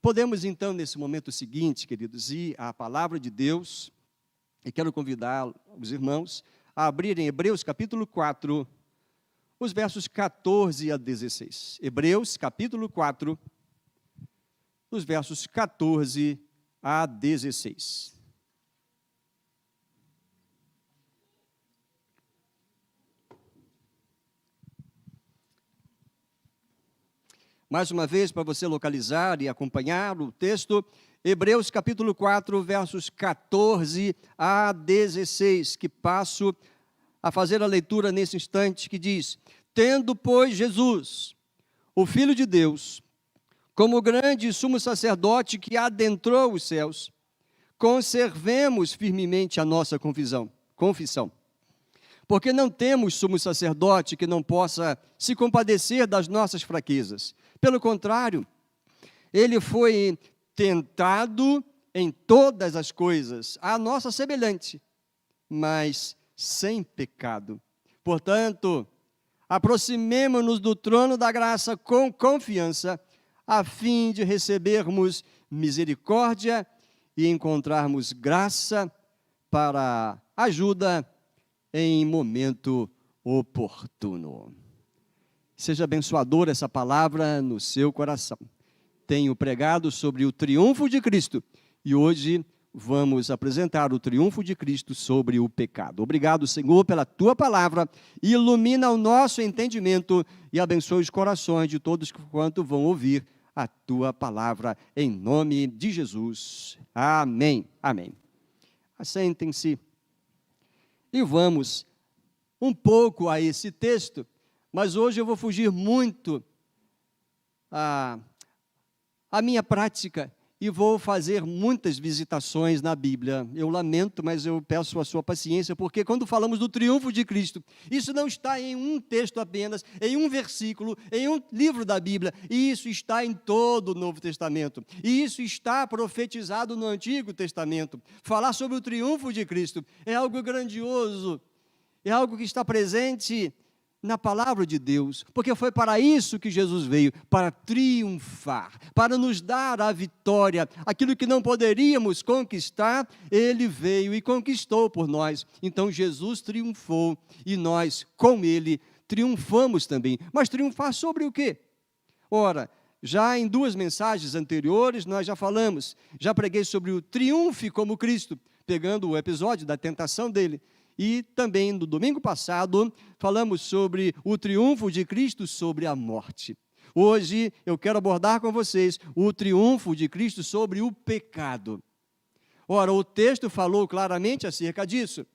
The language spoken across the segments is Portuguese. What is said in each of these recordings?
Podemos, então, nesse momento seguinte, queridos, ir à palavra de Deus, e quero convidar os irmãos a abrirem Hebreus capítulo 4, os versos 14 a 16. Hebreus capítulo 4, os versos 14 a 16. Mais uma vez, para você localizar e acompanhar o texto, Hebreus capítulo 4, versos 14 a 16, que passo a fazer a leitura nesse instante, que diz: Tendo, pois, Jesus, o Filho de Deus, como grande sumo sacerdote que adentrou os céus, conservemos firmemente a nossa confissão. Porque não temos sumo sacerdote que não possa se compadecer das nossas fraquezas. Pelo contrário, ele foi tentado em todas as coisas, à nossa semelhante, mas sem pecado. Portanto, aproximemo-nos do trono da graça com confiança, a fim de recebermos misericórdia e encontrarmos graça para ajuda em momento oportuno. Seja abençoadora essa palavra no seu coração. Tenho pregado sobre o triunfo de Cristo e hoje vamos apresentar o triunfo de Cristo sobre o pecado. Obrigado, Senhor, pela tua palavra. Ilumina o nosso entendimento e abençoe os corações de todos quanto vão ouvir a tua palavra, em nome de Jesus. Amém. Amém. Assentem-se e vamos um pouco a esse texto, mas hoje eu vou fugir muito à minha prática e vou fazer muitas visitações na Bíblia. Eu lamento, mas eu peço a sua paciência, porque quando falamos do triunfo de Cristo, isso não está em um texto apenas, em um versículo, em um livro da Bíblia, e isso está em todo o Novo Testamento, e isso está profetizado no Antigo Testamento. Falar sobre o triunfo de Cristo é algo grandioso, é algo que está presente na palavra de Deus, porque foi para isso que Jesus veio, para triunfar, para nos dar a vitória, aquilo que não poderíamos conquistar, Ele veio e conquistou por nós. Então Jesus triunfou e nós, com Ele, triunfamos também. Mas triunfar sobre o quê? Ora, já em duas mensagens anteriores nós já falamos, já preguei sobre o triunfe como Cristo, pegando o episódio da tentação dele. E também no domingo passado falamos sobre o triunfo de Cristo sobre a morte. Hoje eu quero abordar com vocês o triunfo de Cristo sobre o pecado. Ora, o texto falou claramente acerca disso,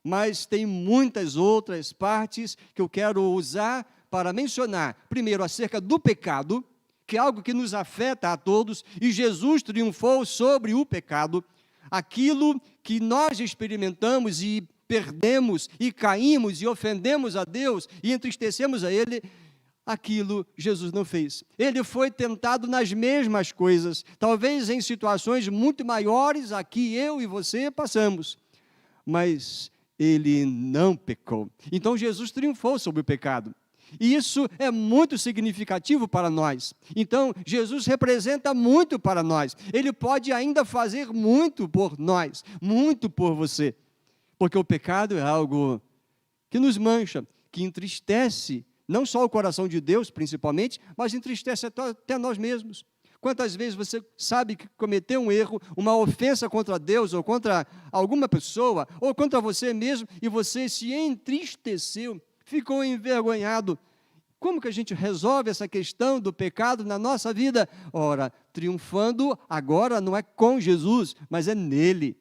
mas tem muitas outras partes que eu quero usar para mencionar. Primeiro, acerca do pecado, que é algo que nos afeta a todos, e Jesus triunfou sobre o pecado. Aquilo que nós experimentamos e perdemos e caímos e ofendemos a Deus e entristecemos a Ele, aquilo Jesus não fez. Ele foi tentado nas mesmas coisas, talvez em situações muito maiores a que eu e você passamos, mas Ele não pecou. Então Jesus triunfou sobre o pecado. E isso é muito significativo para nós. Então, Jesus representa muito para nós. Ele pode ainda fazer muito por nós, muito por você. Porque o pecado é algo que nos mancha, que entristece, não só o coração de Deus, principalmente, mas entristece até nós mesmos. Quantas vezes você sabe que cometeu um erro, uma ofensa contra Deus, ou contra alguma pessoa, ou contra você mesmo, e você se entristeceu, ficou envergonhado. Como que a gente resolve essa questão do pecado na nossa vida? Ora, triunfando agora não é com Jesus, mas é nele.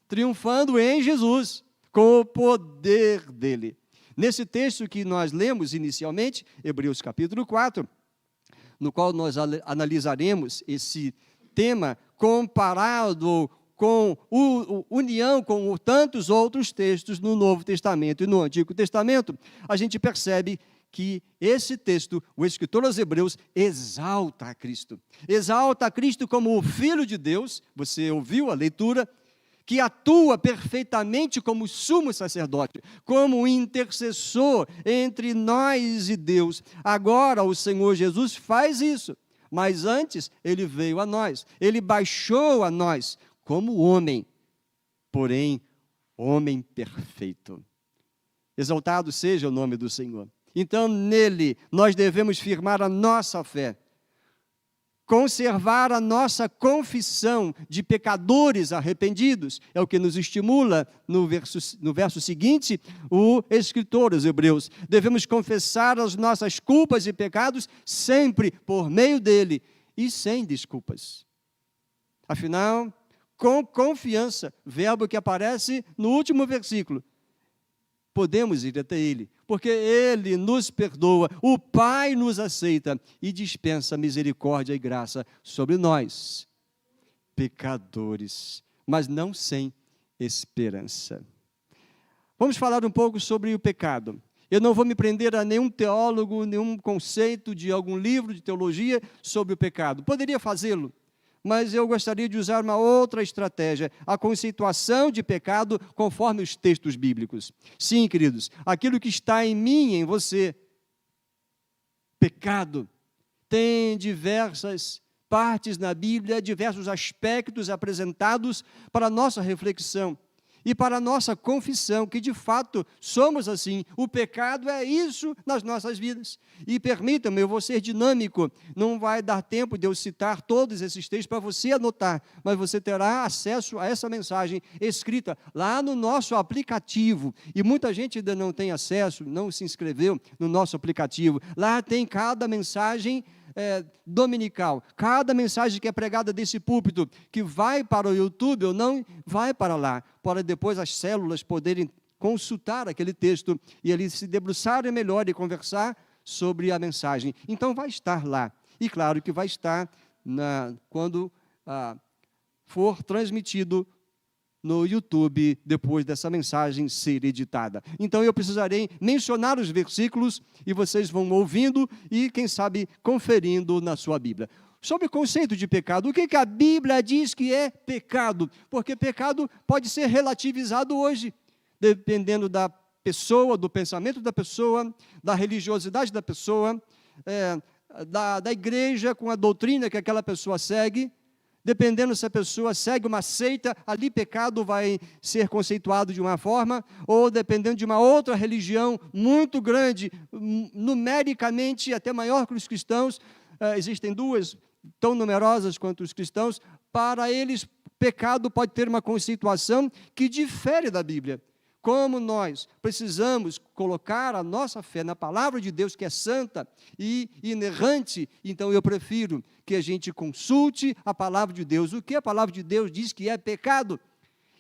Triunfando em Jesus, com o poder dele. Nesse texto que nós lemos inicialmente, Hebreus capítulo 4, no qual nós analisaremos esse tema comparado com união com tantos outros textos no Novo Testamento e no Antigo Testamento, a gente percebe que esse texto, o escritor aos Hebreus, exalta a Cristo. Exalta a Cristo como o Filho de Deus, você ouviu a leitura, que atua perfeitamente como sumo sacerdote, como intercessor entre nós e Deus. Agora o Senhor Jesus faz isso, Mas antes, ele veio a nós, ele baixou a nós como homem, porém, homem perfeito. Exaltado seja o nome do Senhor. Então, nele, nós devemos firmar a nossa fé, conservar a nossa confissão de pecadores arrependidos, é o que nos estimula no verso seguinte, o escritor aos Hebreus. Devemos confessar as nossas culpas e pecados sempre por meio dele e sem desculpas. Afinal, com confiança, verbo que aparece no último versículo, podemos ir até ele, porque ele nos perdoa, o Pai nos aceita e dispensa misericórdia e graça sobre nós, pecadores, mas não sem esperança. Vamos falar um pouco sobre o pecado. Eu não vou me prender a nenhum teólogo, nenhum conceito de algum livro de teologia sobre o pecado. Poderia fazê-lo, mas eu gostaria de usar uma outra estratégia, a conceituação de pecado conforme os textos bíblicos. Sim, queridos, aquilo que está em mim e em você, pecado, tem diversas partes na Bíblia, diversos aspectos apresentados para a nossa reflexão e para a nossa confissão, que de fato somos assim. O pecado é isso nas nossas vidas. E permitam-me, eu vou ser dinâmico, não vai dar tempo de eu citar todos esses textos para você anotar, mas você terá acesso a essa mensagem escrita lá no nosso aplicativo. E muita gente ainda não tem acesso, não se inscreveu no nosso aplicativo. Lá tem cada mensagem dominical, cada mensagem que é pregada desse púlpito, que vai para o YouTube ou não vai para lá, para depois as células poderem consultar aquele texto e ali se debruçarem melhor e conversar sobre a mensagem. Então vai estar lá, e claro que vai estar quando for transmitido no YouTube, depois dessa mensagem ser editada. Então eu precisarei mencionar os versículos e vocês vão ouvindo e, quem sabe, conferindo na sua Bíblia. Sobre o conceito de pecado, o que a Bíblia diz que é pecado? Porque pecado pode ser relativizado hoje, dependendo da pessoa, do pensamento da pessoa, da religiosidade da pessoa, da igreja com a doutrina que aquela pessoa segue. Dependendo se a pessoa segue uma seita, ali pecado vai ser conceituado de uma forma, ou dependendo de uma outra religião muito grande, numericamente até maior que os cristãos, existem duas tão numerosas quanto os cristãos, para eles pecado pode ter uma conceituação que difere da Bíblia. Como nós precisamos colocar a nossa fé na palavra de Deus, que é santa e inerrante, então eu prefiro que a gente consulte a palavra de Deus. O que a palavra de Deus diz que é pecado?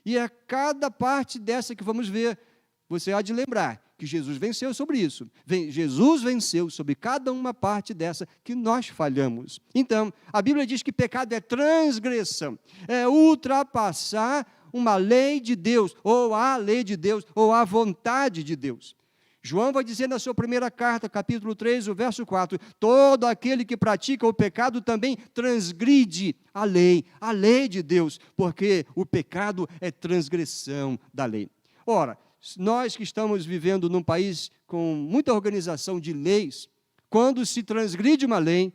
E a cada parte dessa que vamos ver, você há de lembrar que Jesus venceu sobre isso. Jesus venceu sobre cada uma parte dessa que nós falhamos. Então, a Bíblia diz que pecado é transgressão, é ultrapassar uma lei de Deus, ou a lei de Deus, ou a vontade de Deus. João vai dizer na sua primeira carta, capítulo 3, o verso 4, todo aquele que pratica o pecado também transgride a lei de Deus, porque o pecado é transgressão da lei. Ora, nós que estamos vivendo num país com muita organização de leis, quando se transgride uma lei,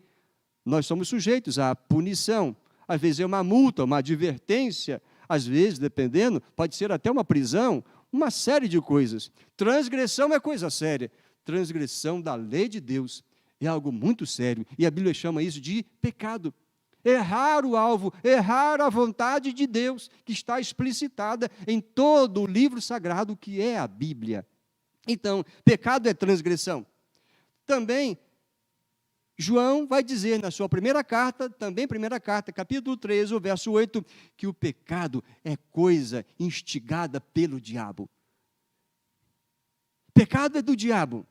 nós somos sujeitos à punição. Às vezes é uma multa, uma advertência, às vezes, dependendo, pode ser até uma prisão, uma série de coisas. Transgressão é coisa séria. Transgressão da lei de Deus é algo muito sério. E a Bíblia chama isso de pecado. Errar o alvo, errar a vontade de Deus, que está explicitada em todo o livro sagrado que é a Bíblia. Então, pecado é transgressão. Também, João vai dizer na sua primeira carta, também primeira carta, capítulo 13, o verso 8, que o pecado é coisa instigada pelo diabo. Pecado é do diabo.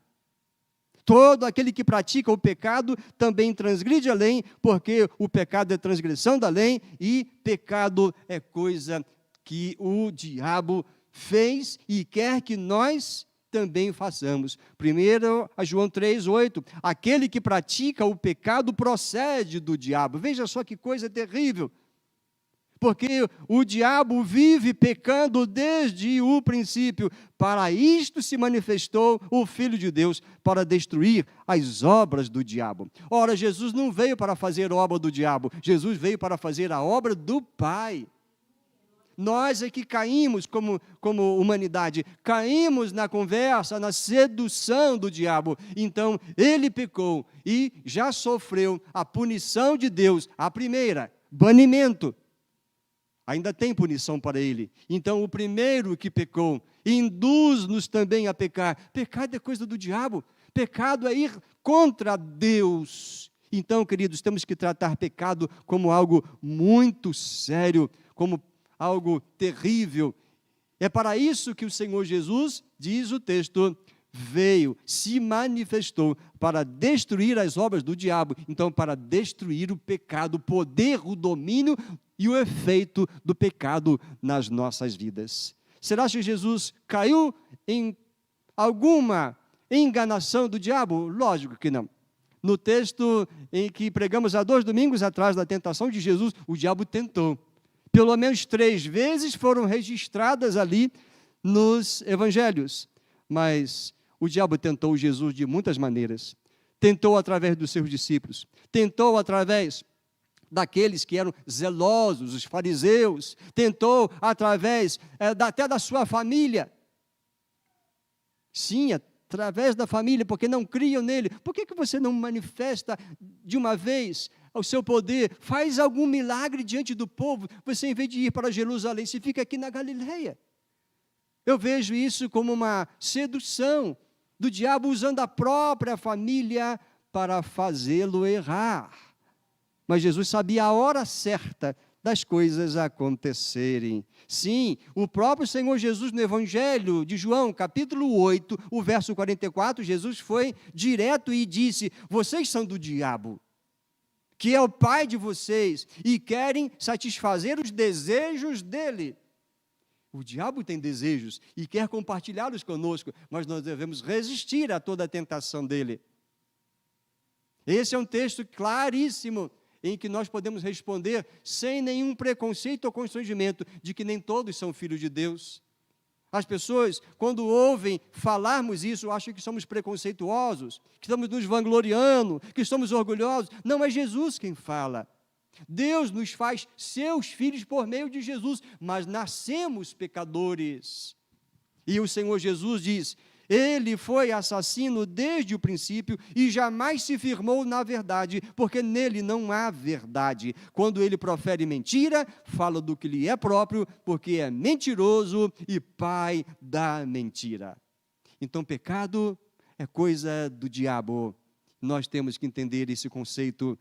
Todo aquele que pratica o pecado também transgride a lei, porque o pecado é transgressão da lei e pecado é coisa que o diabo fez e quer que nós também façamos. Primeiro, a João 3:8, aquele que pratica o pecado procede do diabo. Veja só que coisa terrível. porque o diabo vive pecando desde o princípio. Para isto se manifestou o Filho de Deus, para destruir as obras do diabo. Ora, Jesus não veio para fazer a obra do diabo, Jesus veio para fazer a obra do Pai. Nós é que caímos como humanidade, caímos na conversa, na sedução do diabo. Então, ele pecou e já sofreu a punição de Deus, a primeira, banimento. Ainda tem punição para ele. Então, o primeiro que pecou induz-nos também a pecar. Pecado é coisa do diabo, pecado é ir contra Deus. Então, queridos, temos que tratar pecado como algo muito sério, como algo terrível. É para isso que o Senhor Jesus, diz o texto, veio, se manifestou para destruir as obras do diabo. Então, para destruir o pecado, o poder, o domínio e o efeito do pecado nas nossas vidas. Será que Jesus caiu em alguma enganação do diabo? Lógico que não. No texto em que pregamos há 2 domingos atrás da tentação de Jesus, o diabo tentou. Pelo menos 3 vezes foram registradas ali nos evangelhos. Mas o diabo tentou Jesus de muitas maneiras. Tentou através dos seus discípulos. Tentou através daqueles que eram zelosos, os fariseus. Tentou através até da sua família. Sim, através da família, porque não criam nele. Por que você não manifesta de uma vez o seu poder? Faz algum milagre diante do povo. Você, em vez de ir para Jerusalém, você fica aqui na Galileia. Eu vejo isso como uma sedução do diabo usando a própria família para fazê-lo errar. Mas Jesus sabia a hora certa das coisas acontecerem. Sim, o próprio Senhor Jesus no Evangelho de João, capítulo 8, o verso 44, Jesus foi direto e disse: vocês são do diabo, que é o pai de vocês, e querem satisfazer os desejos dele. O diabo tem desejos e quer compartilhá-los conosco, mas nós devemos resistir a toda a tentação dele. Esse é um texto claríssimo, em que nós podemos responder sem nenhum preconceito ou constrangimento de que nem todos são filhos de Deus. As pessoas, quando ouvem falarmos isso, acham que somos preconceituosos, que estamos nos vangloriando, que somos orgulhosos. Não, é Jesus quem fala. Deus nos faz seus filhos por meio de Jesus, mas nascemos pecadores. E o Senhor Jesus diz: ele foi assassino desde o princípio e jamais se firmou na verdade, porque nele não há verdade. Quando ele profere mentira, fala do que lhe é próprio, porque é mentiroso e pai da mentira. Então, pecado é coisa do diabo. Nós temos que entender esse conceito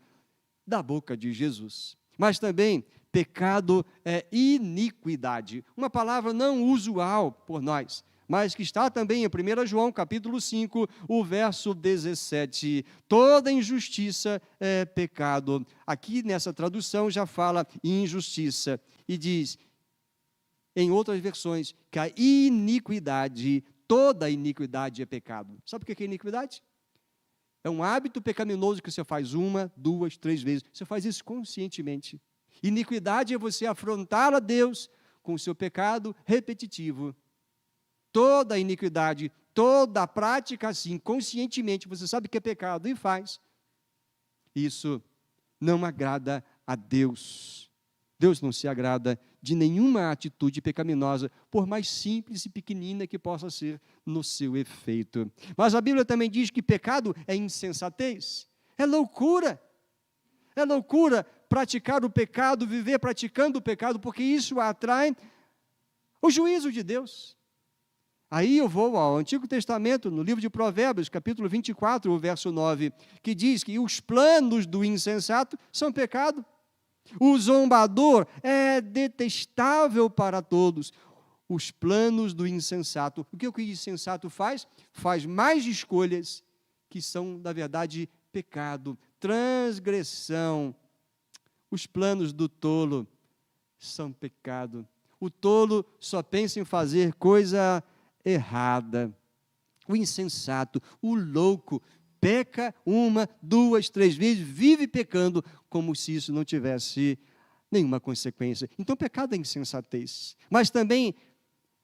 da boca de Jesus. Mas também, pecado é iniquidade. Uma palavra não usual por nós, mas que está também em 1 João, capítulo 5, o verso 17. Toda injustiça é pecado. Aqui nessa tradução já fala injustiça. E diz, em outras versões, que a iniquidade, toda iniquidade é pecado. Sabe o que é iniquidade? É um hábito pecaminoso que você faz 1, 2, 3 vezes. Você faz isso conscientemente. Iniquidade é você afrontar a Deus com o seu pecado repetitivo. Toda iniquidade, toda prática assim, conscientemente, você sabe que é pecado e faz. Isso não agrada a Deus. Deus não se agrada de nenhuma atitude pecaminosa, por mais simples e pequenina que possa ser no seu efeito. Mas a Bíblia também diz que pecado é insensatez, é loucura. É loucura praticar o pecado, viver praticando o pecado, porque isso atrai o juízo de Deus. Aí eu vou ao Antigo Testamento, no livro de Provérbios, capítulo 24, o verso 9, que diz que os planos do insensato são pecado. O zombador é detestável para todos. Os planos do insensato. O que o insensato faz? Faz mais escolhas que são, na verdade, pecado, transgressão. Os planos do tolo são pecado. O tolo só pensa em fazer coisa errada. O insensato, o louco, peca 1, 2, 3 vezes, vive pecando como se isso não tivesse nenhuma consequência. Então, pecado é insensatez. Mas também,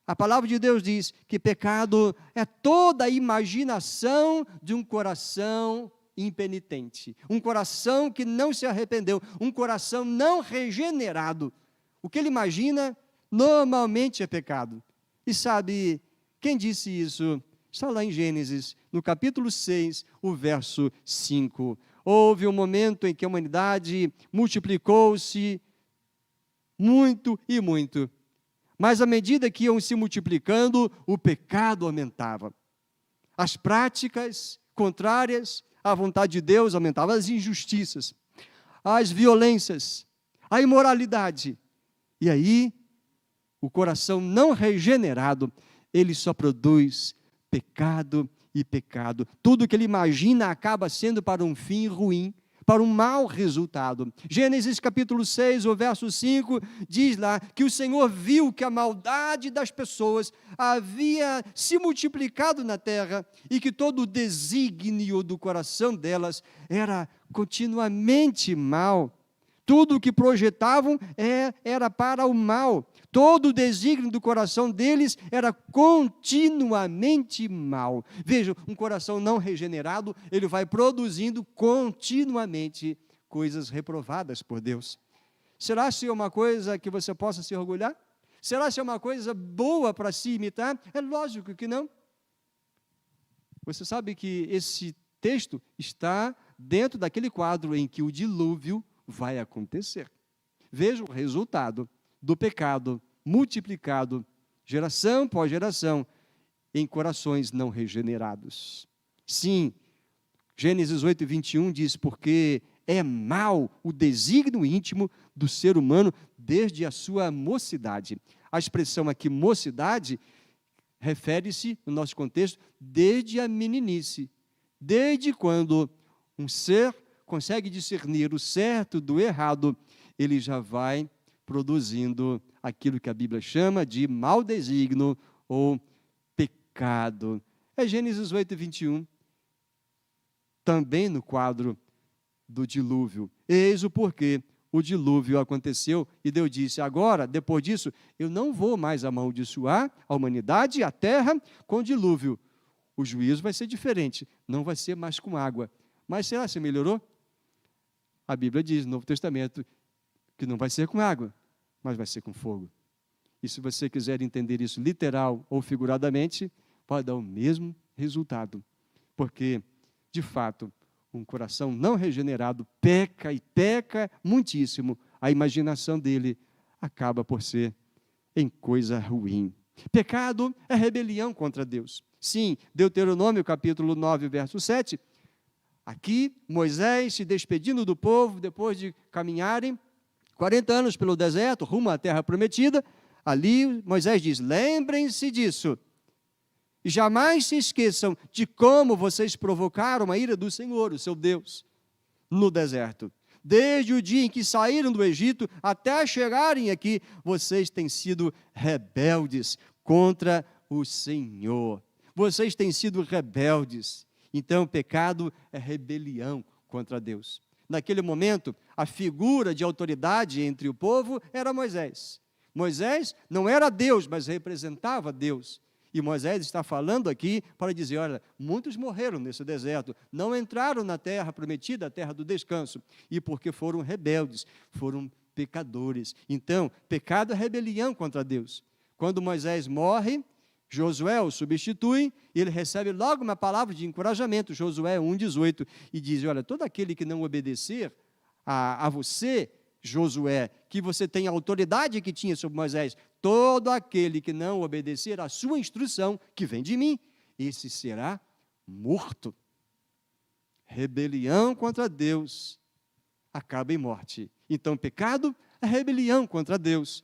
a palavra de Deus diz que pecado é toda a imaginação de um coração impenitente. Um coração que não se arrependeu. Um coração não regenerado. O que ele imagina, normalmente é pecado. E sabe, quem disse isso? Está lá em Gênesis, no capítulo 6, o verso 5. Houve um momento em que a humanidade multiplicou-se muito e muito. Mas à medida que iam se multiplicando, o pecado aumentava. As práticas contrárias à vontade de Deus aumentavam, as injustiças, as violências, a imoralidade. E aí, o coração não regenerado, ele só produz pecado e pecado. Tudo que ele imagina acaba sendo para um fim ruim, para um mau resultado. Gênesis capítulo 6, o verso 5, diz lá que o Senhor viu que a maldade das pessoas havia se multiplicado na terra e que todo o desígnio do coração delas era continuamente mal. Tudo o que projetavam era para o mal. Todo o desígnio do coração deles era continuamente mal. Veja, um coração não regenerado, ele vai produzindo continuamente coisas reprovadas por Deus. Será se é uma coisa que você possa se orgulhar? Será se é uma coisa boa para se imitar? É lógico que não. Você sabe que esse texto está dentro daquele quadro em que o dilúvio vai acontecer. Veja o resultado do pecado multiplicado, geração após geração, em corações não regenerados. Sim, Gênesis 8, 21 diz, porque é mau o desígnio íntimo do ser humano desde a sua mocidade. A expressão aqui, mocidade, refere-se, no nosso contexto, desde a meninice. Desde quando um ser consegue discernir o certo do errado, ele já vai produzindo aquilo que a Bíblia chama de mau desígnio ou pecado. É Gênesis 8, 21. Também no quadro do dilúvio. Eis o porquê o dilúvio aconteceu e Deus disse, agora, depois disso, eu não vou mais amaldiçoar a humanidade e a terra com dilúvio. O juízo vai ser diferente, não vai ser mais com água. Mas será que melhorou? A Bíblia diz no Novo Testamento que não vai ser com água, mas vai ser com fogo. E se você quiser entender isso literal ou figuradamente, pode dar o mesmo resultado. Porque, de fato, um coração não regenerado peca e peca muitíssimo. A imaginação dele acaba por ser em coisa ruim. Pecado é rebelião contra Deus. Sim, Deuteronômio capítulo 9, verso 7. Aqui, Moisés se despedindo do povo, depois de caminharem 40 anos pelo deserto, rumo à terra prometida, ali Moisés diz, lembrem-se disso, e jamais se esqueçam de como vocês provocaram a ira do Senhor, o seu Deus, no deserto. Desde o dia em que saíram do Egito até chegarem aqui, vocês têm sido rebeldes contra o Senhor. Vocês têm sido rebeldes. Então, o pecado é rebelião contra Deus. Naquele momento, a figura de autoridade entre o povo era Moisés. Moisés não era Deus, mas representava Deus. E Moisés está falando aqui para dizer, olha, muitos morreram nesse deserto, não entraram na terra prometida, a terra do descanso, e porque foram rebeldes, foram pecadores. Então, pecado é rebelião contra Deus. Quando Moisés morre, Josué o substitui, e ele recebe logo uma palavra de encorajamento, Josué 1,18, e diz, olha, todo aquele que não obedecer a você, Josué, que você tem a autoridade que tinha sobre Moisés, todo aquele que não obedecer à sua instrução, que vem de mim, esse será morto. Rebelião contra Deus acaba em morte. Então, pecado é rebelião contra Deus,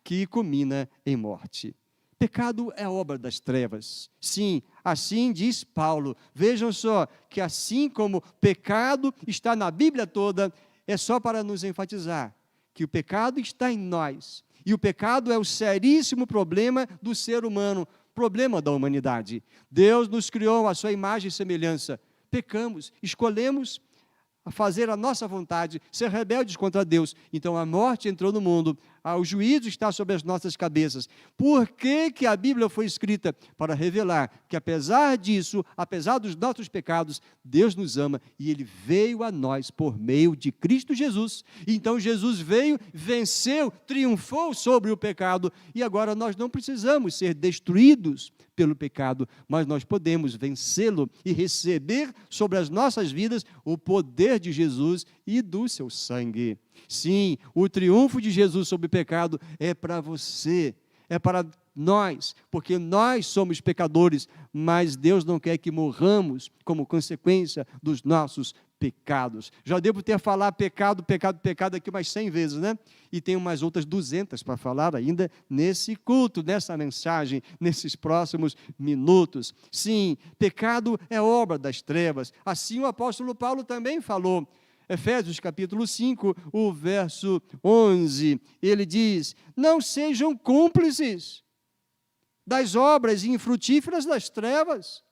que culmina em morte. Pecado é obra das trevas. Sim, assim diz Paulo. Vejam só que assim como pecado está na Bíblia toda, é só para nos enfatizar que o pecado está em nós. E o pecado é o seríssimo problema do ser humano, problema da humanidade. Deus nos criou à sua imagem e semelhança. Pecamos, escolhemos a fazer a nossa vontade, ser rebeldes contra Deus. Então a morte entrou no mundo, o juízo está sobre as nossas cabeças. Por que que a Bíblia foi escrita? Para revelar que apesar disso, apesar dos nossos pecados, Deus nos ama e Ele veio a nós por meio de Cristo Jesus. Então Jesus veio, venceu, triunfou sobre o pecado e agora nós não precisamos ser destruídos pelo pecado, mas nós podemos vencê-lo e receber sobre as nossas vidas o poder de Jesus e do seu sangue. Sim, o triunfo de Jesus sobre o pecado é para você, é para nós, porque nós somos pecadores, mas Deus não quer que morramos como consequência dos nossos pecados. Já devo ter falado pecado, pecado, pecado aqui umas 100 vezes, né? E tenho mais outras 200 para falar ainda nesse culto, nessa mensagem, nesses próximos minutos. Sim, pecado é obra das trevas. Assim o apóstolo Paulo também falou. Efésios capítulo 5, o verso 11, ele diz: não sejam cúmplices das obras infrutíferas das trevas.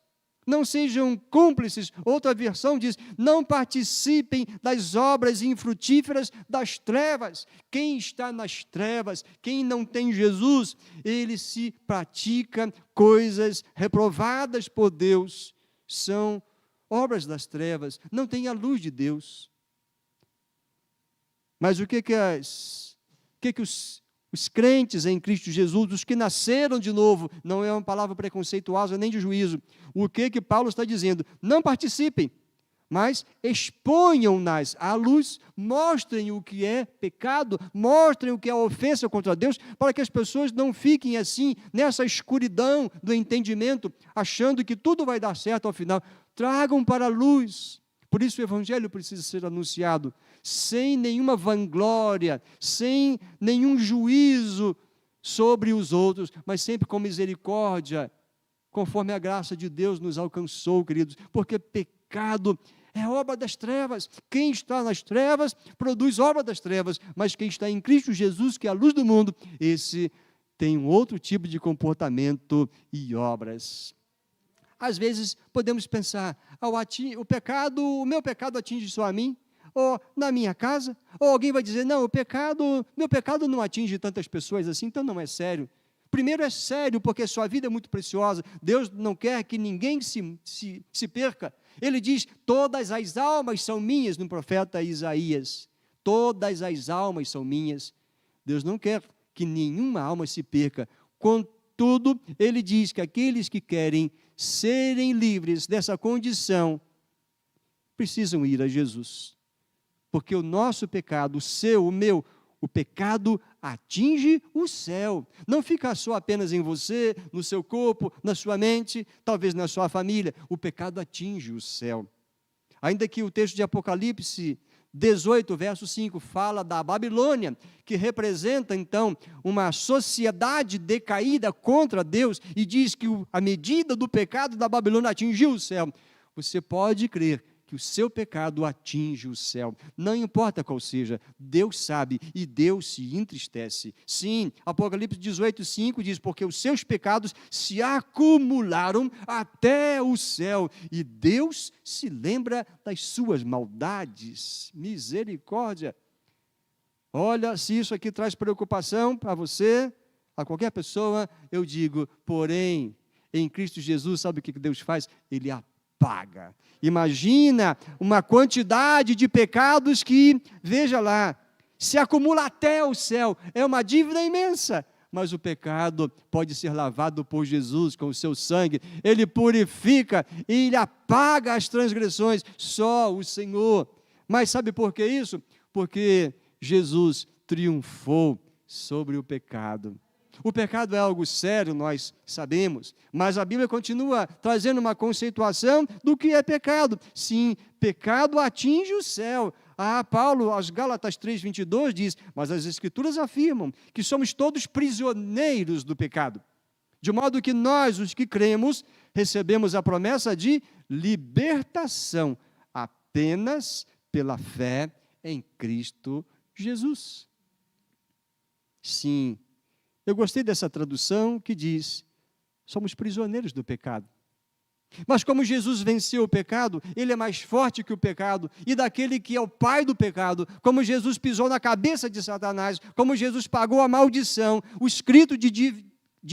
Não sejam cúmplices. Outra versão diz: não participem das obras infrutíferas das trevas. Quem está nas trevas, quem não tem Jesus, ele se pratica coisas reprovadas por Deus. São obras das trevas, não tem a luz de Deus. Mas o que os crentes em Cristo Jesus, os que nasceram de novo, não é uma palavra preconceituosa nem de juízo. O que Paulo está dizendo? Não participem, mas exponham-nas à luz, mostrem o que é pecado, mostrem o que é ofensa contra Deus, para que as pessoas não fiquem assim, nessa escuridão do entendimento, achando que tudo vai dar certo ao final. Tragam para a luz. Por isso o Evangelho precisa ser anunciado sem nenhuma vanglória, sem nenhum juízo sobre os outros, mas sempre com misericórdia, conforme a graça de Deus nos alcançou, queridos, porque pecado é obra das trevas. Quem está nas trevas produz obra das trevas, mas quem está em Cristo Jesus, que é a luz do mundo, esse tem um outro tipo de comportamento e obras. Às vezes podemos pensar: o meu pecado atinge só a mim, ou na minha casa, ou alguém vai dizer: não, meu pecado não atinge tantas pessoas assim, então não é sério. Primeiro é sério, porque sua vida é muito preciosa, Deus não quer que ninguém se perca. Ele diz: todas as almas são minhas, no profeta Isaías. Todas as almas são minhas. Deus não quer que nenhuma alma se perca. Contudo, ele diz que aqueles que querem serem livres dessa condição precisam ir a Jesus. Porque o nosso pecado, o seu, o meu, o pecado atinge o céu. Não fica só apenas em você, no seu corpo, na sua mente, talvez na sua família. O pecado atinge o céu. Ainda que o texto de Apocalipse 18, verso 5, fala da Babilônia, que representa, então, uma sociedade decaída contra Deus, e diz que a medida do pecado da Babilônia atingiu o céu. Você pode crer que o seu pecado atinge o céu, não importa qual seja, Deus sabe e Deus se entristece. Sim, Apocalipse 18, 5 diz: porque os seus pecados se acumularam até o céu, e Deus se lembra das suas maldades. Misericórdia! Olha, se isso aqui traz preocupação para você, a qualquer pessoa, eu digo: porém, em Cristo Jesus, sabe o que Deus faz? Ele apaga. Imagina uma quantidade de pecados que, veja lá, se acumula até o céu. É uma dívida imensa, mas o pecado pode ser lavado por Jesus com o seu sangue. Ele purifica e ele apaga as transgressões. Só o Senhor. Mas sabe por que isso? Porque Jesus triunfou sobre o pecado. O pecado é algo sério, nós sabemos, mas a Bíblia continua trazendo uma conceituação do que é pecado. Sim, pecado atinge o céu. Paulo, aos Gálatas 3:22 diz: mas as Escrituras afirmam que somos todos prisioneiros do pecado, de modo que nós, os que cremos, recebemos a promessa de libertação apenas pela fé em Cristo Jesus. Sim, eu gostei dessa tradução que diz: somos prisioneiros do pecado. Mas como Jesus venceu o pecado, ele é mais forte que o pecado, e daquele que é o pai do pecado, como Jesus pisou na cabeça de Satanás, como Jesus pagou a maldição, o escrito de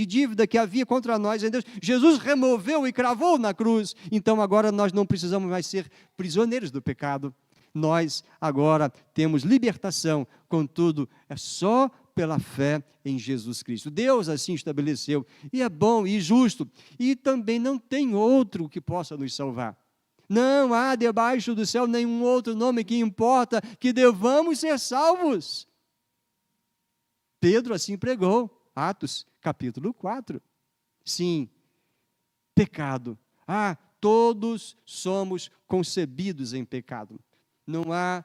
dívida que havia contra nós em Deus, Jesus removeu e cravou na cruz. Então agora nós não precisamos mais ser prisioneiros do pecado. Nós agora temos libertação, contudo, é só pela fé em Jesus Cristo. Deus assim estabeleceu, e é bom e justo, e também não tem outro que possa nos salvar. Não há debaixo do céu nenhum outro nome que importa que devamos ser salvos. Pedro assim pregou, Atos capítulo 4. Sim, pecado. Todos somos concebidos em pecado. Não há,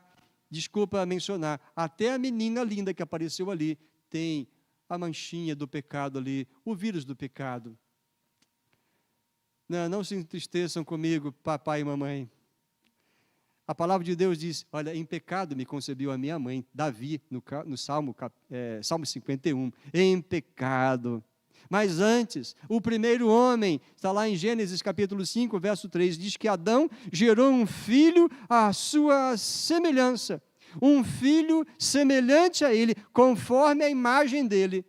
desculpa mencionar, até a menina linda que apareceu ali tem a manchinha do pecado ali, o vírus do pecado. Não se entristeçam comigo, papai e mamãe. A palavra de Deus diz, olha, em pecado me concebeu a minha mãe, Davi, no Salmo 51, em pecado. Mas antes, o primeiro homem, está lá em Gênesis capítulo 5, verso 3, diz que Adão gerou um filho à sua semelhança, um filho semelhante a ele, conforme a imagem dele.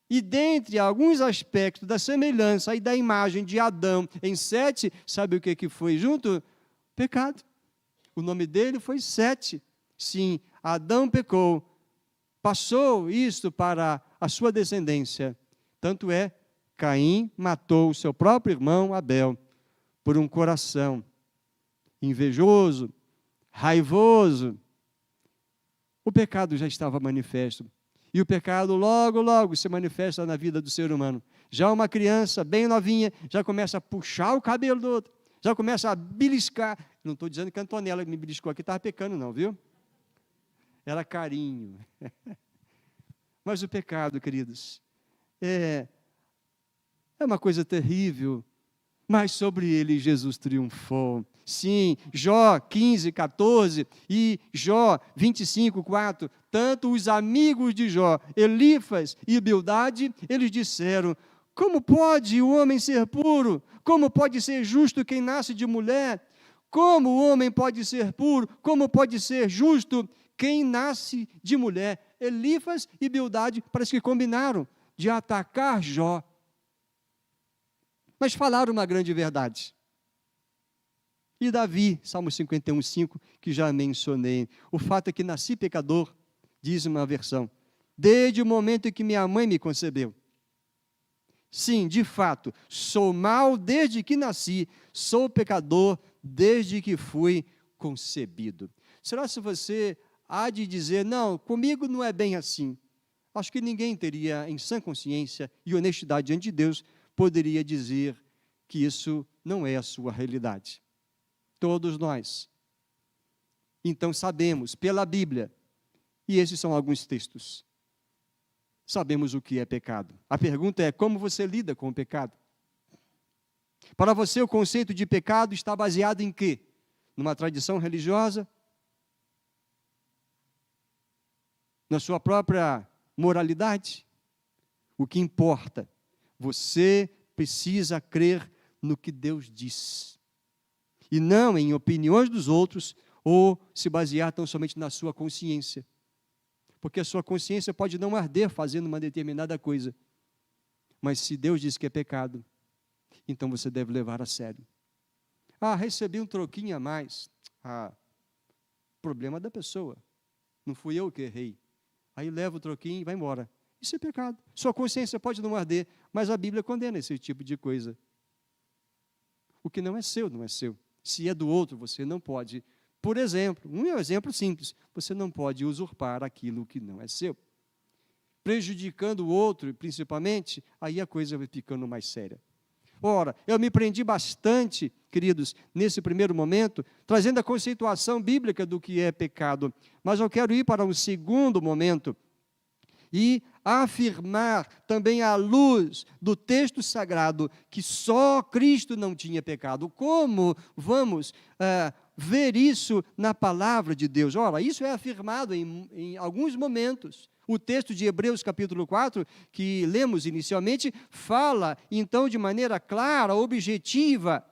E dentre alguns aspectos da semelhança e da imagem de Adão em Sete, sabe o que foi junto? Pecado. O nome dele foi Sete. Sim, Adão pecou, passou isto para a sua descendência. Tanto é, Caim matou o seu próprio irmão Abel por um coração invejoso, raivoso. O pecado já estava manifesto. E o pecado logo, logo se manifesta na vida do ser humano. Já uma criança bem novinha, já começa a puxar o cabelo do outro, já começa a beliscar. Não estou dizendo que a Antonella me beliscou aqui estava pecando não, viu? Era carinho. Mas o pecado, queridos, é uma coisa terrível, mas sobre ele Jesus triunfou. Sim, Jó 15, 14 e Jó 25, 4, tanto os amigos de Jó, Elifas e Bildade, eles disseram, como pode o homem ser puro? Como pode ser justo quem nasce de mulher? Como o homem pode ser puro? Como pode ser justo quem nasce de mulher? Elifas e Bildade parece que combinaram de atacar Jó. Mas falaram uma grande verdade. E Davi, Salmo 51, 5, que já mencionei. O fato é que nasci pecador, diz uma versão, desde o momento em que minha mãe me concebeu. Sim, de fato, sou mau desde que nasci, sou pecador desde que fui concebido. Será se você há de dizer, não, comigo não é bem assim? Acho que ninguém teria, em sã consciência e honestidade diante de Deus, poderia dizer que isso não é a sua realidade. Todos nós. Então sabemos, pela Bíblia, e esses são alguns textos, sabemos o que é pecado. A pergunta é, como você lida com o pecado? Para você, o conceito de pecado está baseado em quê? Numa tradição religiosa? Na sua própria moralidade? O que importa? Você precisa crer no que Deus diz. E não em opiniões dos outros, ou se basear tão somente na sua consciência. Porque a sua consciência pode não arder fazendo uma determinada coisa. Mas se Deus diz que é pecado, então você deve levar a sério. Recebi um troquinho a mais. Problema da pessoa. Não fui eu que errei. Aí leva o troquinho e vai embora. Isso é pecado. Sua consciência pode não arder, mas a Bíblia condena esse tipo de coisa. O que não é seu, não é seu. Se é do outro, você não pode. Por exemplo, um exemplo simples, você não pode usurpar aquilo que não é seu. Prejudicando o outro, principalmente, aí a coisa vai ficando mais séria. Ora, eu me prendi bastante, queridos, nesse primeiro momento, trazendo a conceituação bíblica do que é pecado. Mas eu quero ir para um segundo momento e afirmar também à luz do texto sagrado que só Cristo não tinha pecado. Como vamos ver isso na palavra de Deus? Ora, isso é afirmado em alguns momentos. O texto de Hebreus capítulo 4, que lemos inicialmente, fala então de maneira clara, objetiva,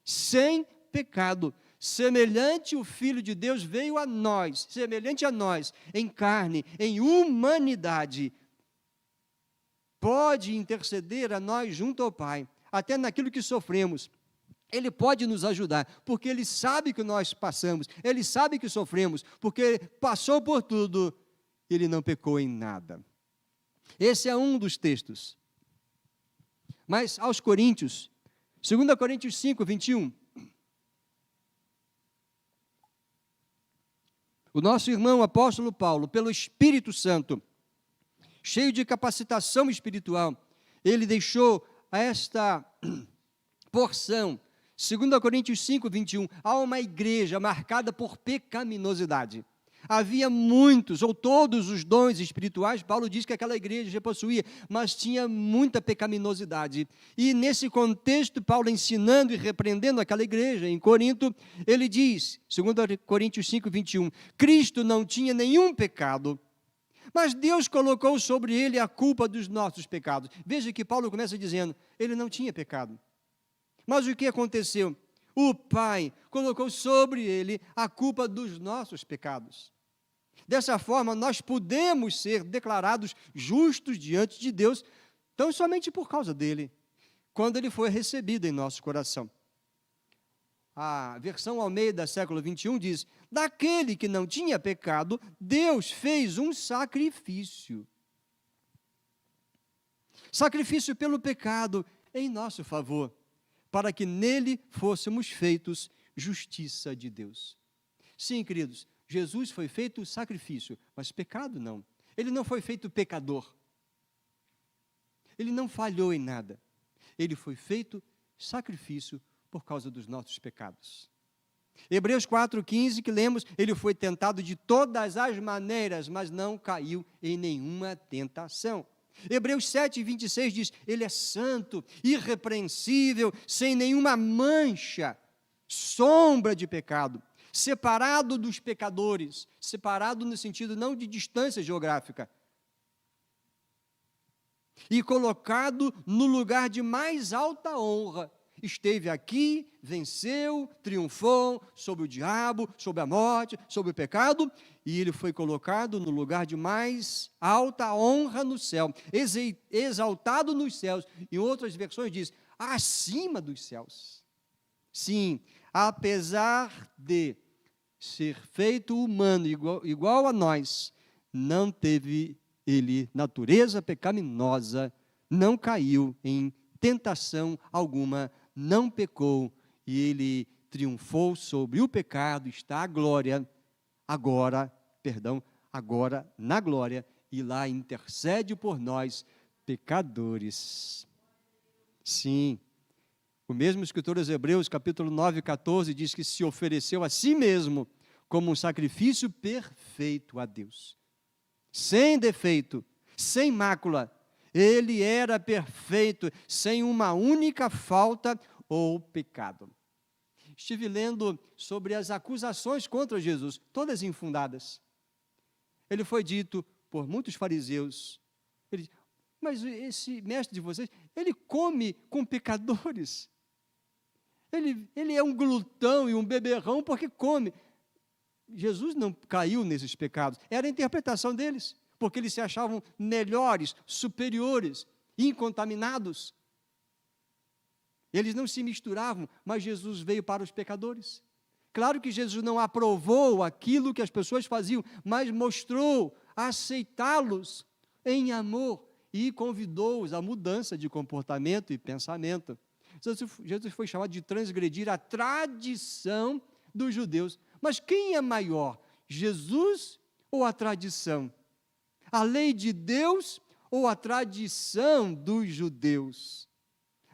sem pecado. Semelhante o Filho de Deus veio a nós, semelhante a nós, em carne, em humanidade, pode interceder a nós junto ao Pai, até naquilo que sofremos. Ele pode nos ajudar, porque Ele sabe que nós passamos, Ele sabe que sofremos, porque passou por tudo, Ele não pecou em nada. Esse é um dos textos. Mas aos Coríntios, 2 Coríntios 5, 21, o nosso irmão apóstolo Paulo, pelo Espírito Santo, cheio de capacitação espiritual, ele deixou esta porção, 2 Coríntios 5, 21, há uma igreja marcada por pecaminosidade. Havia muitos, ou todos os dons espirituais, Paulo diz que aquela igreja já possuía, mas tinha muita pecaminosidade. E nesse contexto, Paulo ensinando e repreendendo aquela igreja em Corinto, ele diz, 2 Coríntios 5, 21, Cristo não tinha nenhum pecado, mas Deus colocou sobre ele a culpa dos nossos pecados. Veja que Paulo começa dizendo, ele não tinha pecado. Mas o que aconteceu? O Pai colocou sobre ele a culpa dos nossos pecados. Dessa forma, nós podemos ser declarados justos diante de Deus, tão somente por causa dele, quando ele foi recebido em nosso coração. A versão Almeida, século 21, diz, daquele que não tinha pecado, Deus fez um sacrifício. Sacrifício pelo pecado em nosso favor, para que nele fôssemos feitos justiça de Deus. Sim, queridos, Jesus foi feito sacrifício, mas pecado não. Ele não foi feito pecador. Ele não falhou em nada. Ele foi feito sacrifício por causa dos nossos pecados. Hebreus 4,15, que lemos, ele foi tentado de todas as maneiras, mas não caiu em nenhuma tentação. Hebreus 7,26 diz, ele é santo, irrepreensível, sem nenhuma mancha, sombra de pecado, separado dos pecadores, separado no sentido não de distância geográfica, e colocado no lugar de mais alta honra. Esteve aqui, venceu, triunfou sobre o diabo, sobre a morte, sobre o pecado, e ele foi colocado no lugar de mais alta honra no céu, exaltado nos céus. Em outras versões diz, acima dos céus. Sim, apesar de ser feito humano igual a nós, não teve ele natureza pecaminosa, não caiu em tentação alguma, não pecou, e ele triunfou sobre o pecado, está a glória, agora na glória, e lá intercede por nós, pecadores. Sim, o mesmo escritor aos Hebreus, capítulo 9, 14, diz que se ofereceu a si mesmo como um sacrifício perfeito a Deus, sem defeito, sem mácula. Ele era perfeito, sem uma única falta ou pecado. Estive lendo sobre as acusações contra Jesus, todas infundadas. Ele foi dito por muitos fariseus, mas esse mestre de vocês, ele come com pecadores. Ele é um glutão e um beberrão porque come. Jesus não caiu nesses pecados, era a interpretação deles, porque eles se achavam melhores, superiores, incontaminados. Eles não se misturavam, mas Jesus veio para os pecadores. Claro que Jesus não aprovou aquilo que as pessoas faziam, mas mostrou aceitá-los em amor e convidou-os à mudança de comportamento e pensamento. Jesus foi chamado de transgredir a tradição dos judeus. Mas quem é maior, Jesus ou a tradição? A lei de Deus ou a tradição dos judeus?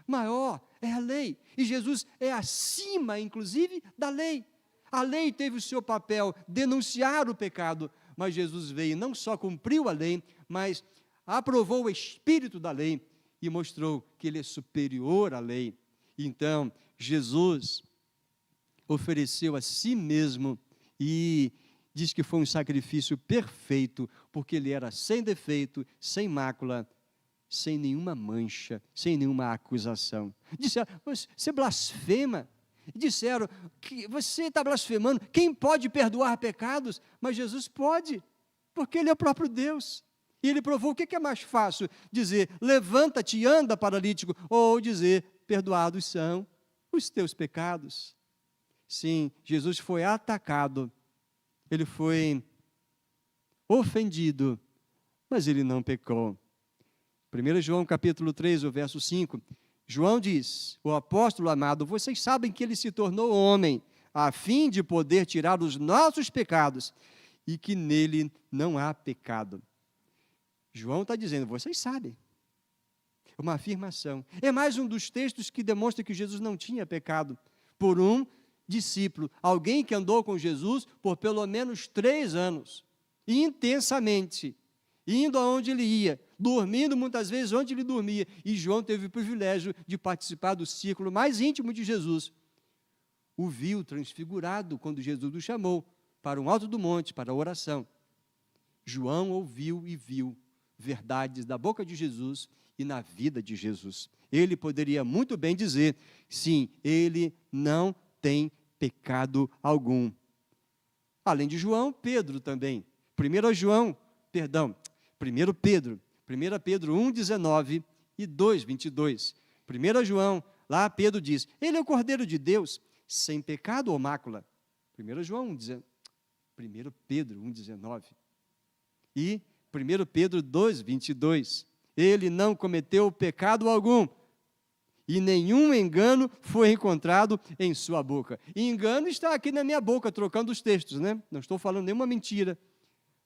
Maior é a lei, e Jesus é acima, inclusive, da lei. A lei teve o seu papel, denunciar o pecado, mas Jesus veio, não só cumpriu a lei, mas aprovou o espírito da lei e mostrou que ele é superior à lei. Então, Jesus ofereceu a si mesmo e diz que foi um sacrifício perfeito, porque ele era sem defeito, sem mácula, sem nenhuma mancha, sem nenhuma acusação. Disse, você blasfema, Disseram que você está blasfemando, quem pode perdoar pecados? Mas Jesus pode, porque Ele é o próprio Deus. E Ele provou. O que é mais fácil? Dizer, levanta-te e anda, paralítico, ou dizer, perdoados são os teus pecados. Sim, Jesus foi atacado, Ele foi ofendido, mas Ele não pecou. 1 João capítulo 3, o verso 5, João diz, o apóstolo amado, vocês sabem que Ele se tornou homem, a fim de poder tirar os nossos pecados, e que nele não há pecado. João está dizendo, vocês sabem. É uma afirmação. É mais um dos textos que demonstra que Jesus não tinha pecado. Por um discípulo, alguém que andou com Jesus por pelo menos 3 anos, intensamente, indo aonde ele ia, dormindo muitas vezes onde ele dormia. E João teve o privilégio de participar do círculo mais íntimo de Jesus. O viu transfigurado quando Jesus o chamou para um alto do monte, para a oração. João ouviu e viu verdades da boca de Jesus e na vida de Jesus. Ele poderia muito bem dizer, sim, ele não tem pecado algum. Além de João, Pedro também. 1 Pedro 1,19 e 2,22. 1 João, lá Pedro diz, ele é o Cordeiro de Deus, sem pecado ou mácula. 1 Pedro 1,19. E 1 Pedro 2,22. Ele não cometeu pecado algum, e nenhum engano foi encontrado em sua boca. E engano está aqui na minha boca, trocando os textos, né? Não estou falando nenhuma mentira.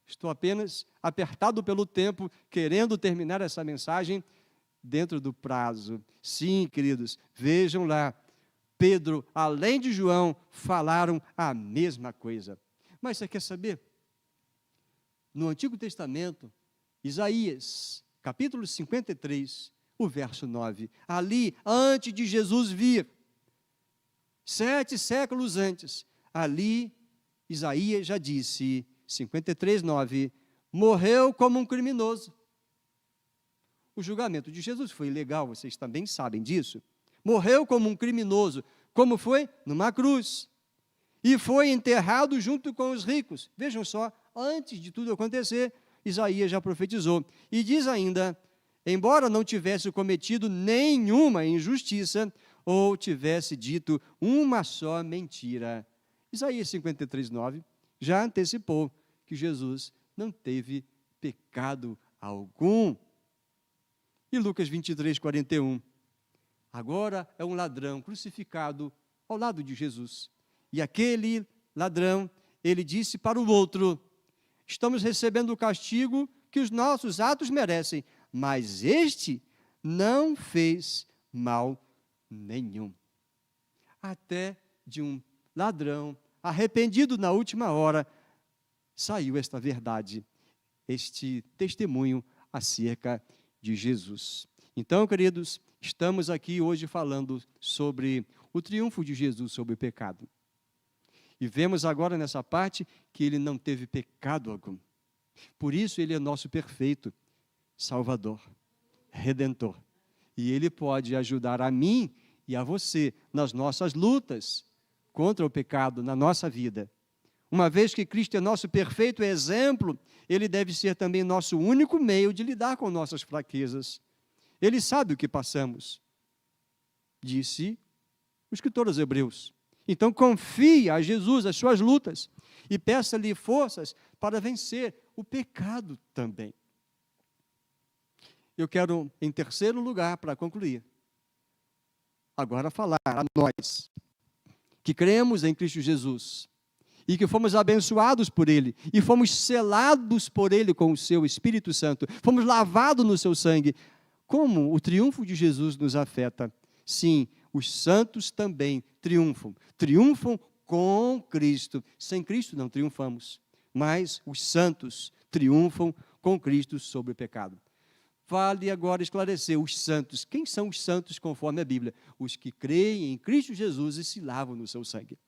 Estou apenas apertado pelo tempo, querendo terminar essa mensagem dentro do prazo. Sim, queridos, vejam lá. Pedro, além de João, falaram a mesma coisa. Mas você quer saber? No Antigo Testamento, Isaías, capítulo 53, o verso 9. Ali, antes de Jesus vir, 7 séculos antes, ali, Isaías já disse, 53, 9, morreu como um criminoso. O julgamento de Jesus foi ilegal, vocês também sabem disso. Morreu como um criminoso. Como foi? Numa cruz. E foi enterrado junto com os ricos. Vejam só, antes de tudo acontecer, Isaías já profetizou. E diz ainda, embora não tivesse cometido nenhuma injustiça, ou tivesse dito uma só mentira. Isaías 53, 9 já antecipou que Jesus não teve pecado algum. E Lucas 23, 41. Agora é um ladrão crucificado ao lado de Jesus. E aquele ladrão, ele disse para o outro, estamos recebendo o castigo que os nossos atos merecem, mas este não fez mal nenhum. Até de um ladrão arrependido na última hora, saiu esta verdade, este testemunho acerca de Jesus. Então, queridos, estamos aqui hoje falando sobre o triunfo de Jesus sobre o pecado. E vemos agora nessa parte que ele não teve pecado algum. Por isso ele é nosso perfeito Salvador, Redentor. E ele pode ajudar a mim e a você nas nossas lutas contra o pecado na nossa vida. Uma vez que Cristo é nosso perfeito exemplo, ele deve ser também nosso único meio de lidar com nossas fraquezas. Ele sabe o que passamos, disse o escritor aos Hebreus. Então confie a Jesus as suas lutas e peça-lhe forças para vencer o pecado também. Eu quero, em terceiro lugar, para concluir, agora falar a nós, que cremos em Cristo Jesus, e que fomos abençoados por Ele, e fomos selados por Ele com o seu Espírito Santo, fomos lavados no seu sangue. Como o triunfo de Jesus nos afeta? Sim, os santos também triunfam. Triunfam com Cristo. Sem Cristo não triunfamos, mas os santos triunfam com Cristo sobre o pecado. Vale agora esclarecer os santos. Quem são os santos conforme a Bíblia? Os que creem em Cristo Jesus e se lavam no seu sangue.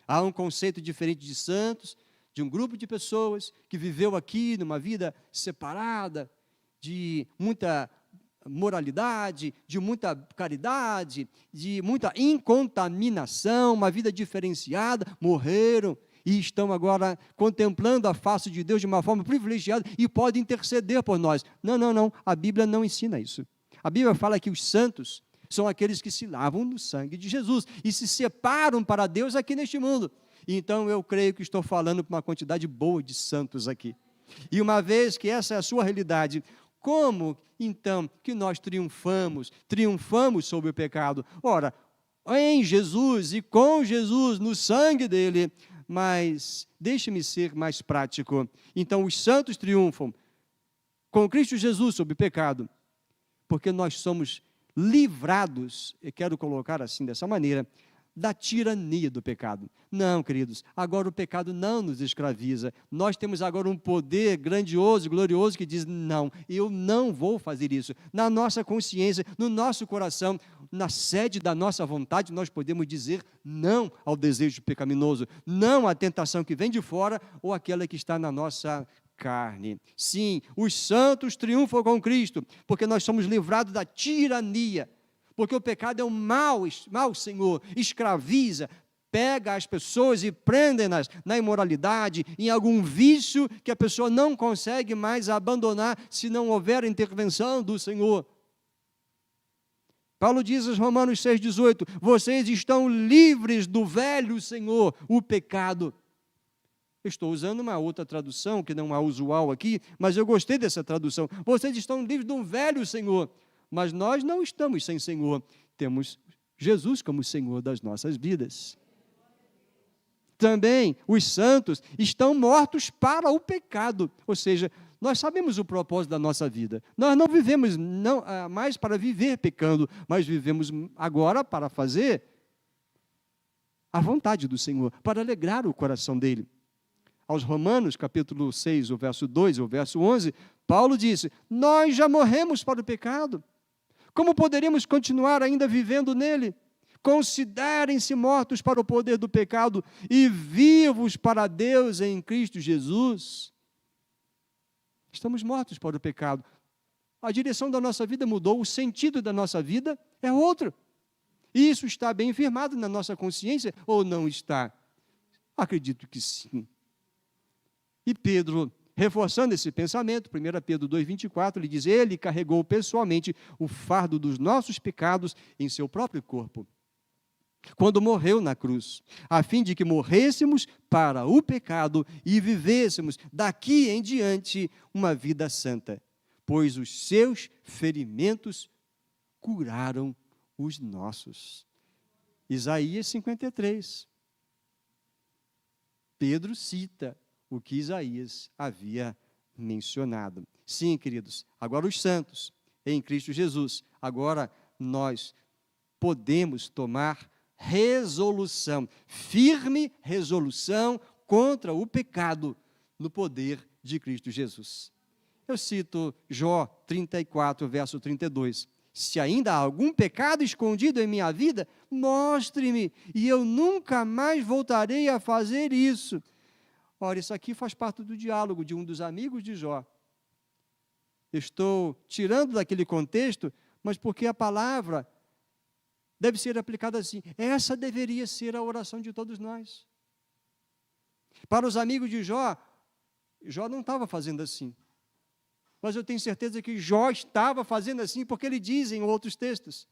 Há um conceito diferente de santos, de um grupo de pessoas que viveu aqui numa vida separada, de muita moralidade, de muita caridade, de muita incontaminação, uma vida diferenciada, morreram e estão agora contemplando a face de Deus de uma forma privilegiada e podem interceder por nós. Não, não, não, a Bíblia não ensina isso. A Bíblia fala que os santos são aqueles que se lavam no sangue de Jesus e se separam para Deus aqui neste mundo. Então, eu creio que estou falando para uma quantidade boa de santos aqui. E uma vez que essa é a sua realidade, como, então, que nós triunfamos sobre o pecado? Ora, em Jesus e com Jesus, no sangue dele. Mas deixe-me ser mais prático. Então, os santos triunfam com Cristo Jesus sobre o pecado, porque nós somos livrados, eu quero colocar assim, dessa maneira, da tirania do pecado. Não, queridos, agora o pecado não nos escraviza. Nós temos agora um poder grandioso, glorioso, que diz, não, eu não vou fazer isso. Na nossa consciência, no nosso coração, na sede da nossa vontade, nós podemos dizer não ao desejo pecaminoso, não à tentação que vem de fora ou aquela que está na nossa carne. Sim, os santos triunfam com Cristo, porque nós somos livrados da tirania. Porque o pecado é um mal, Senhor, escraviza, pega as pessoas e prende-nas na imoralidade, em algum vício que a pessoa não consegue mais abandonar se não houver intervenção do Senhor. Paulo diz aos Romanos 6,18, vocês estão livres do velho Senhor, o pecado. Eu estou usando uma outra tradução, que não é usual aqui, mas eu gostei dessa tradução. Vocês estão livres do velho Senhor. Mas nós não estamos sem Senhor, temos Jesus como Senhor das nossas vidas. Também os santos estão mortos para o pecado, ou seja, nós sabemos o propósito da nossa vida. Nós não vivemos mais para viver pecando, mas vivemos agora para fazer a vontade do Senhor, para alegrar o coração dele. Aos Romanos, capítulo 6, o verso 2 e o verso 11, Paulo disse, nós já morremos para o pecado. Como poderíamos continuar ainda vivendo nele? Considerem-se mortos para o poder do pecado e vivos para Deus em Cristo Jesus. Estamos mortos para o pecado. A direção da nossa vida mudou, o sentido da nossa vida é outro. Isso está bem firmado na nossa consciência ou não está? Acredito que sim. E Pedro, reforçando esse pensamento, 1 Pedro 2,24, ele diz, ele carregou pessoalmente o fardo dos nossos pecados em seu próprio corpo, quando morreu na cruz, a fim de que morrêssemos para o pecado e vivêssemos daqui em diante uma vida santa, pois os seus ferimentos curaram os nossos. Isaías 53. Pedro cita o que Isaías havia mencionado. Sim, queridos, agora os santos em Cristo Jesus, agora nós podemos tomar resolução, firme resolução contra o pecado no poder de Cristo Jesus. Eu cito Jó 34, verso 32. Se ainda há algum pecado escondido em minha vida, mostre-me, e eu nunca mais voltarei a fazer isso. Ora, isso aqui faz parte do diálogo de um dos amigos de Jó. Estou tirando daquele contexto, mas porque a palavra deve ser aplicada assim. Essa deveria ser a oração de todos nós. Para os amigos de Jó, Jó não estava fazendo assim. Mas eu tenho certeza que Jó estava fazendo assim, porque ele diz em outros textos.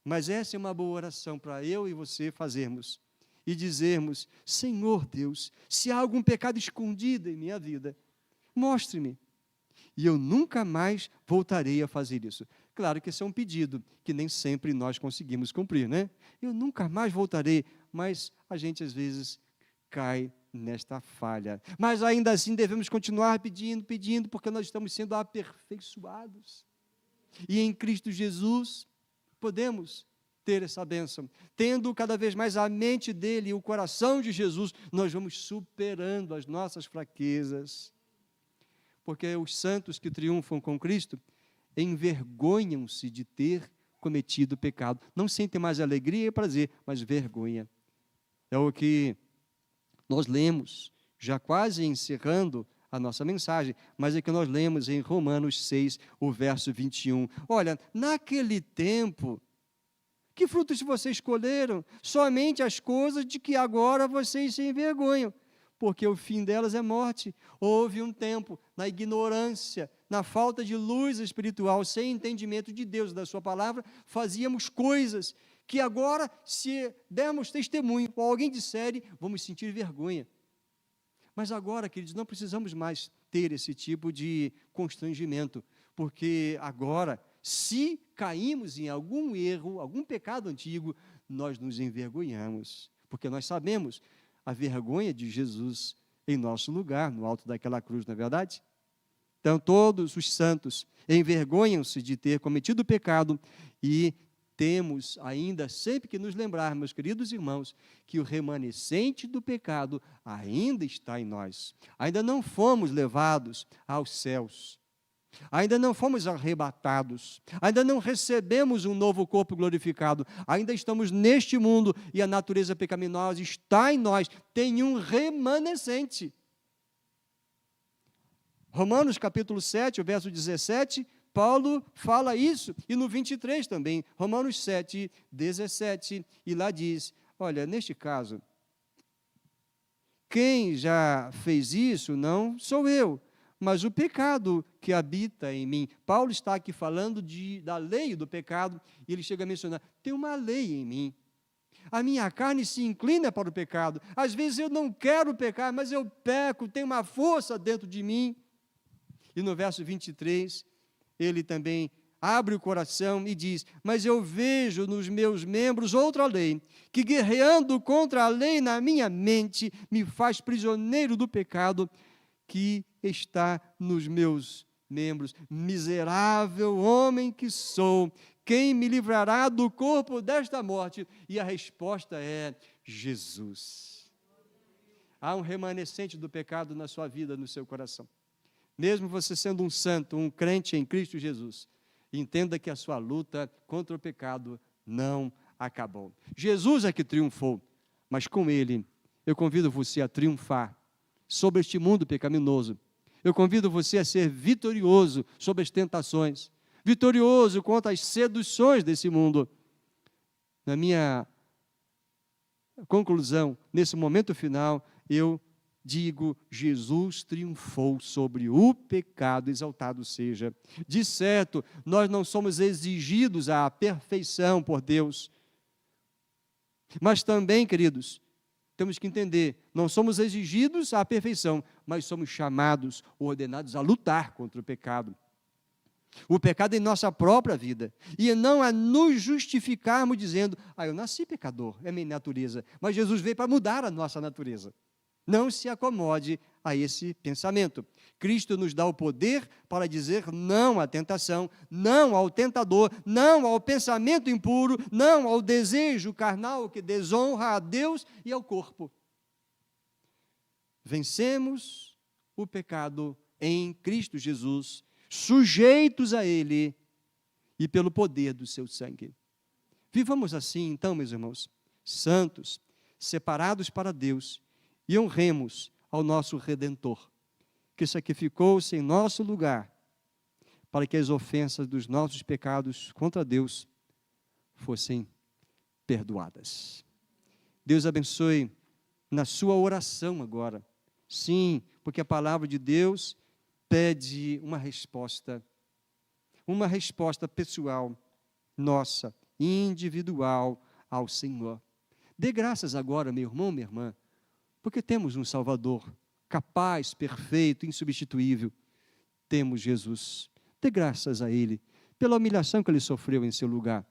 Mas essa é uma boa oração para eu e você fazermos. E dizermos, Senhor Deus, se há algum pecado escondido em minha vida, mostre-me. E eu nunca mais voltarei a fazer isso. Claro que esse é um pedido que nem sempre nós conseguimos cumprir, né? Eu nunca mais voltarei, mas a gente às vezes cai nesta falha. Mas ainda assim devemos continuar pedindo, porque nós estamos sendo aperfeiçoados. E em Cristo Jesus podemos ter essa bênção. Tendo cada vez mais a mente dele e o coração de Jesus, nós vamos superando as nossas fraquezas. Porque os santos que triunfam com Cristo envergonham-se de ter cometido pecado. Não sentem mais alegria e prazer, mas vergonha. É o que nós lemos, já quase encerrando a nossa mensagem, mas é que nós lemos em Romanos 6, o verso 21. Olha, naquele tempo, que frutos vocês colheram? Somente as coisas de que agora vocês se envergonham, porque o fim delas é morte. Houve um tempo, na ignorância, na falta de luz espiritual, sem entendimento de Deus e da sua palavra, fazíamos coisas que agora, se dermos testemunho, ou alguém disser, vamos sentir vergonha. Mas agora, queridos, não precisamos mais ter esse tipo de constrangimento, porque agora, se caímos em algum erro, algum pecado antigo, nós nos envergonhamos, porque nós sabemos a vergonha de Jesus em nosso lugar, no alto daquela cruz, não é verdade? Então, todos os santos envergonham-se de ter cometido pecado e temos ainda sempre que nos lembrar, meus queridos irmãos, que o remanescente do pecado ainda está em nós. Ainda não fomos levados aos céus. Ainda não fomos arrebatados, ainda não recebemos um novo corpo glorificado, ainda estamos neste mundo e a natureza pecaminosa está em nós, tem um remanescente. Romanos capítulo 7, o verso 17, Paulo fala isso, e no 23 também, Romanos 7, 17, e lá diz, olha, neste caso, quem já fez isso não sou eu, mas o pecado que habita em mim. Paulo está aqui falando da lei do pecado, e ele chega a mencionar, tem uma lei em mim. A minha carne se inclina para o pecado. Às vezes eu não quero pecar, mas eu peco, tem uma força dentro de mim. E no verso 23, ele também abre o coração e diz, mas eu vejo nos meus membros outra lei, que guerreando contra a lei na minha mente, me faz prisioneiro do pecado, que está nos meus membros. Miserável homem que sou, quem me livrará do corpo desta morte? E a resposta é Jesus. Há um remanescente do pecado na sua vida, no seu coração. Mesmo você sendo um santo, um crente em Cristo Jesus, entenda que a sua luta contra o pecado não acabou. Jesus é que triunfou, mas com Ele eu convido você a triunfar sobre este mundo pecaminoso. Eu convido você a ser vitorioso sobre as tentações, vitorioso contra as seduções desse mundo. Na minha conclusão, nesse momento final, eu digo, Jesus triunfou sobre o pecado, exaltado seja. De certo, nós não somos exigidos à perfeição por Deus, mas também, queridos, temos que entender, não somos exigidos à perfeição, mas somos chamados, ordenados a lutar contra o pecado. O pecado em nossa própria vida. E não a nos justificarmos dizendo, eu nasci pecador, é minha natureza. Mas Jesus veio para mudar a nossa natureza. Não se acomode a esse pensamento. Cristo nos dá o poder para dizer não à tentação, não ao tentador, não ao pensamento impuro, não ao desejo carnal que desonra a Deus e ao corpo. Vencemos o pecado em Cristo Jesus, sujeitos a Ele e pelo poder do seu sangue. Vivamos assim, então, meus irmãos, santos, separados para Deus, e honremos ao nosso Redentor, que sacrificou-se em nosso lugar, para que as ofensas dos nossos pecados contra Deus fossem perdoadas. Deus abençoe na sua oração agora. Sim, porque a palavra de Deus pede uma resposta pessoal, nossa, individual ao Senhor. Dê graças agora, meu irmão, minha irmã, porque temos um Salvador capaz, perfeito, insubstituível. Temos Jesus. Dê graças a Ele pela humilhação que Ele sofreu em seu lugar.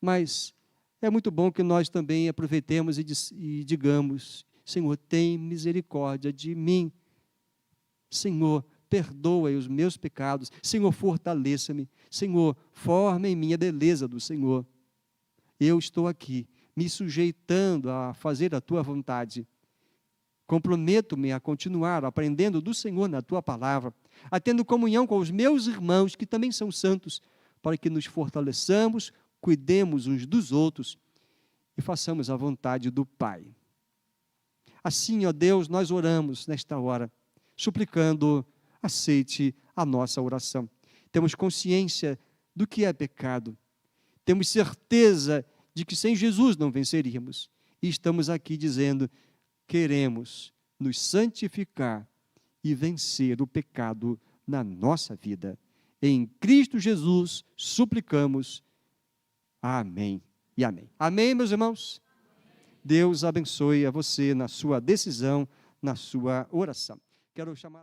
Mas é muito bom que nós também aproveitemos e digamos, Senhor, tem misericórdia de mim. Senhor, perdoa os meus pecados. Senhor, fortaleça-me. Senhor, forma em mim a beleza do Senhor. Eu estou aqui, me sujeitando a fazer a Tua vontade. Comprometo-me a continuar aprendendo do Senhor na Tua palavra, a tendo comunhão com os meus irmãos, que também são santos, para que nos fortaleçamos, cuidemos uns dos outros e façamos a vontade do Pai. Assim, ó Deus, nós oramos nesta hora, suplicando, aceite a nossa oração. Temos consciência do que é pecado. Temos certeza de que sem Jesus não venceríamos. E estamos aqui dizendo, queremos nos santificar e vencer o pecado na nossa vida. Em Cristo Jesus suplicamos. Amém e amém. Amém, meus irmãos? Deus abençoe a você na sua decisão, na sua oração. Quero chamar